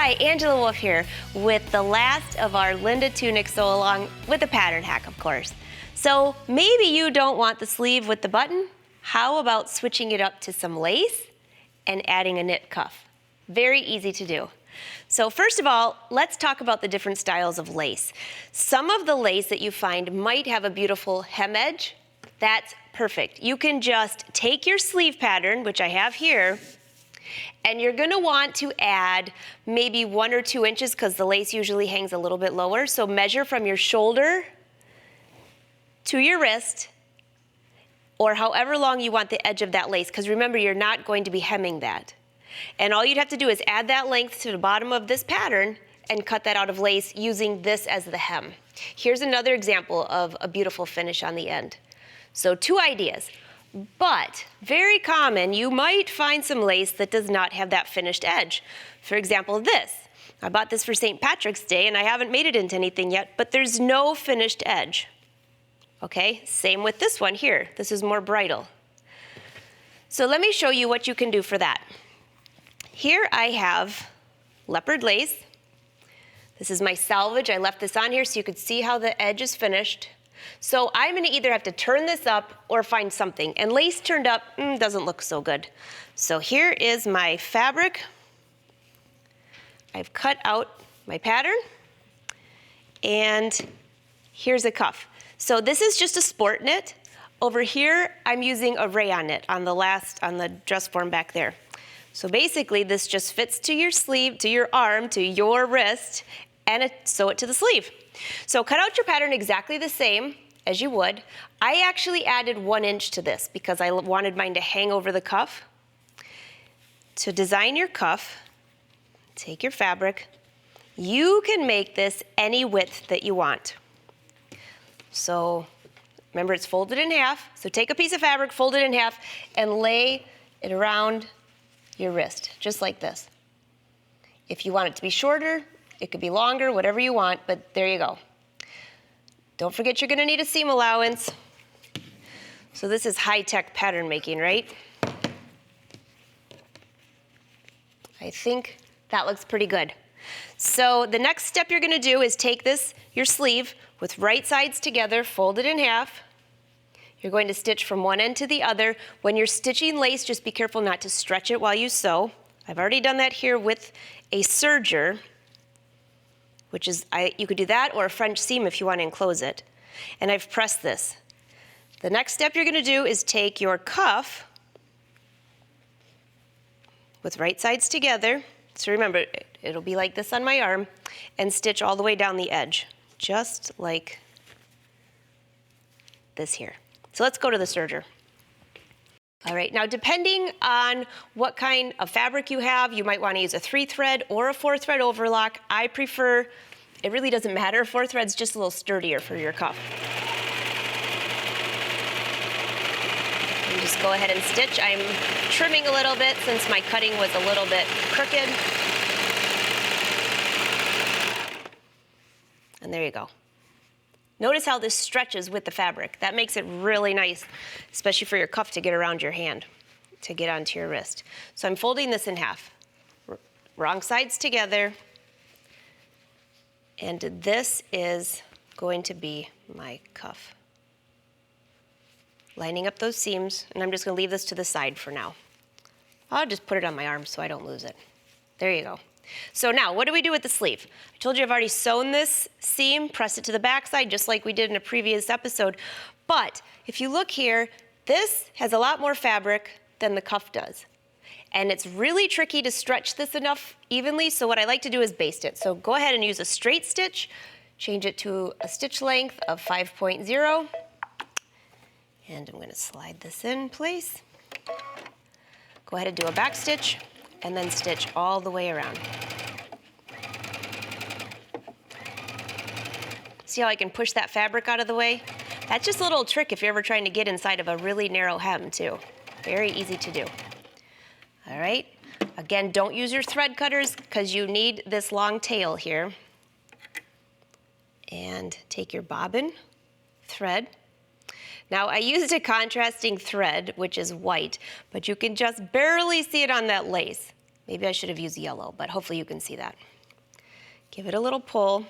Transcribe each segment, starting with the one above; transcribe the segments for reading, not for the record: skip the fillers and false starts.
Hi, Angela Wolf here with the last of our Linda tunics, so along with a pattern hack, of course. So maybe you don't want the sleeve with the button. How about switching it up to some lace and adding a knit cuff? Very easy to do. So first of all, let's talk about the different styles of lace. Some of the lace that you find might have a beautiful hem edge. That's perfect. You can just take your sleeve pattern, which I have here, and you're gonna want to add maybe 1 or 2 inches because the lace usually hangs a little bit lower. So measure from your shoulder to your wrist, or however long you want the edge of that lace, because remember, you're not going to be hemming that. And all you'd have to do is add that length to the bottom of this pattern and cut that out of lace using this as the hem. Here's another example of a beautiful finish on the end. So 2 ideas. But very common, you might find some lace that does not have that finished edge. For example, this. I bought this for St. Patrick's Day and I haven't made it into anything yet, but there's no finished edge. Okay, same with this one here. This is more bridal. So let me show you what you can do for that. Here I have leopard lace. This is my salvage. I left this on here so you could see how the edge is finished. So I'm gonna either have to turn this up or find something. And lace turned up doesn't look so good. So here is my fabric. I've cut out my pattern. And here's a cuff. So this is just a sport knit. Over here, I'm using a rayon knit on the dress form back there. So basically, this just fits to your sleeve, to your arm, to your wrist, and sew it to the sleeve. So cut out your pattern exactly the same as you would. I actually added 1 inch to this because I wanted mine to hang over the cuff. To design your cuff, take your fabric. You can make this any width that you want. So remember, it's folded in half. So take a piece of fabric, fold it in half, and lay it around your wrist, just like this. If you want it to be shorter, it could be longer, whatever you want, but there you go. Don't forget you're gonna need a seam allowance. So this is high-tech pattern making, right? I think that looks pretty good. So the next step you're gonna do is take your sleeve with right sides together, fold it in half. You're going to stitch from one end to the other. When you're stitching lace, just be careful not to stretch it while you sew. I've already done that here with a serger, which is, you could do that or a French seam if you want to enclose it. And I've pressed this. The next step you're gonna do is take your cuff with right sides together. So remember, it'll be like this on my arm, and stitch all the way down the edge, just like this here. So let's go to the serger. All right, now depending on what kind of fabric you have, you might want to use a 3-thread or a 4-thread overlock. I prefer, it really doesn't matter, 4 thread's just a little sturdier for your cuff. And just go ahead and stitch. I'm trimming a little bit since my cutting was a little bit crooked. And there you go. Notice how this stretches with the fabric. That makes it really nice, especially for your cuff to get around your hand, to get onto your wrist. So I'm folding this in half. Wrong sides together. And this is going to be my cuff. Lining up those seams, and I'm just gonna leave this to the side for now. I'll just put it on my arm so I don't lose it. There you go. So now, what do we do with the sleeve? I told you I've already sewn this seam, pressed it to the back side, just like we did in a previous episode. But if you look here, this has a lot more fabric than the cuff does. And it's really tricky to stretch this enough evenly, so what I like to do is baste it. So go ahead and use a straight stitch, change it to a stitch length of 5.0. And I'm gonna slide this in place. Go ahead and do a back stitch, and then stitch all the way around. See how I can push that fabric out of the way? That's just a little trick if you're ever trying to get inside of a really narrow hem too. Very easy to do. All right, again, don't use your thread cutters because you need this long tail here. And take your bobbin thread. Now I used a contrasting thread, which is white, but you can just barely see it on that lace. Maybe I should have used yellow, but hopefully you can see that. Give it a little pull,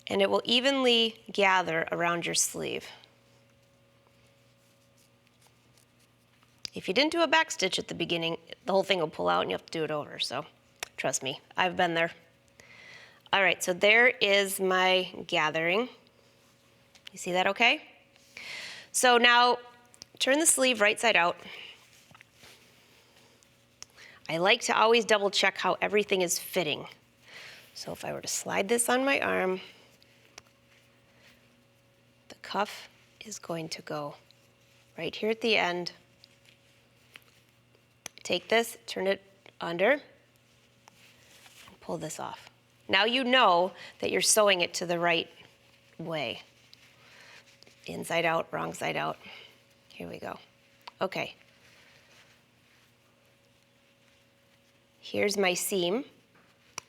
and it will evenly gather around your sleeve. If you didn't do a back stitch at the beginning, the whole thing will pull out and you have to do it over, so trust me, I've been there. All right, so there is my gathering. You see that okay? So now turn the sleeve right side out. I like to always double check how everything is fitting. So if I were to slide this on my arm, the cuff is going to go right here at the end. Take this, turn it under, and pull this off. Now you know that you're sewing it to the right way. Inside out, wrong side out. Here we go. Okay. Here's my seam,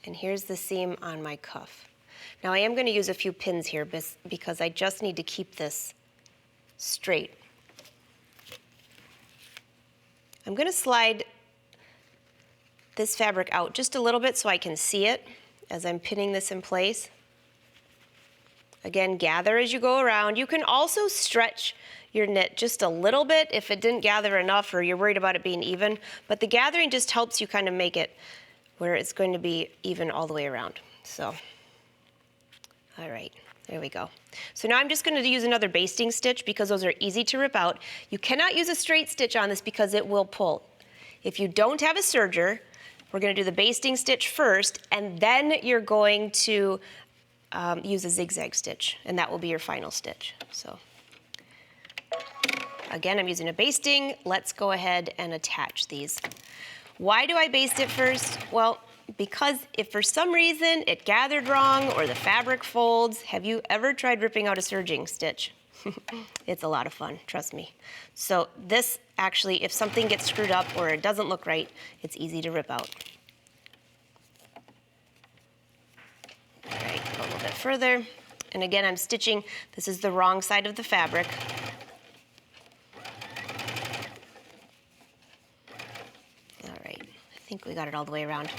and here's the seam on my cuff. Now I am going to use a few pins here because I just need to keep this straight. I'm going to slide this fabric out just a little bit so I can see it as I'm pinning this in place. Again, gather as you go around. You can also stretch your knit just a little bit if it didn't gather enough or you're worried about it being even, but the gathering just helps you kind of make it where it's going to be even all the way around. So, all right, there we go. So now I'm just going to use another basting stitch because those are easy to rip out. You cannot use a straight stitch on this because it will pull. If you don't have a serger, we're going to do the basting stitch first, and then you're going to use a zigzag stitch, and that will be your final stitch. So again, I'm using a basting. Let's go ahead and attach these. Why do I baste it first? Well, because if for some reason it gathered wrong or the fabric folds, have you ever tried ripping out a serging stitch? It's a lot of fun, trust me. So this actually, if something gets screwed up or it doesn't look right, it's easy to rip out. All right, go a little bit further. And again, I'm stitching, this is the wrong side of the fabric. All right, I think we got it all the way around.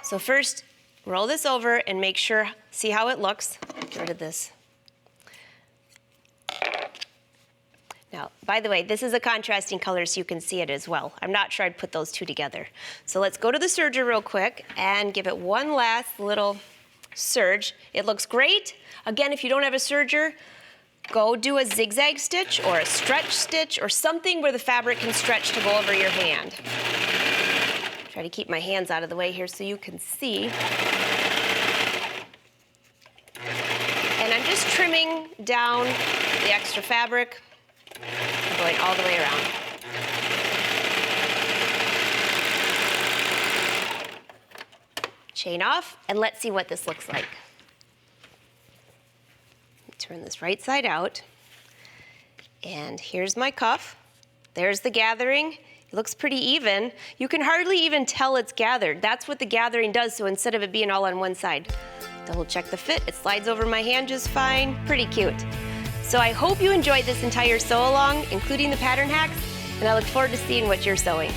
So first, roll this over and make sure, see how it looks. Get rid of this. Now, by the way, this is a contrasting color so you can see it as well. I'm not sure I'd put those two together. So let's go to the serger real quick and give it one last little serge. It looks great. Again, if you don't have a serger, go do a zigzag stitch or a stretch stitch or something where the fabric can stretch to go over your hand. Try to keep my hands out of the way here so you can see. And I'm just trimming down the extra fabric, going all the way around. Chain off, and let's see what this looks like. Turn this right side out, and here's my cuff. There's the gathering. It looks pretty even. You can hardly even tell it's gathered. That's what the gathering does, so instead of it being all on one side. Double check the fit. It slides over my hand just fine. Pretty cute. So I hope you enjoyed this entire sew along, including the pattern hacks, and I look forward to seeing what you're sewing.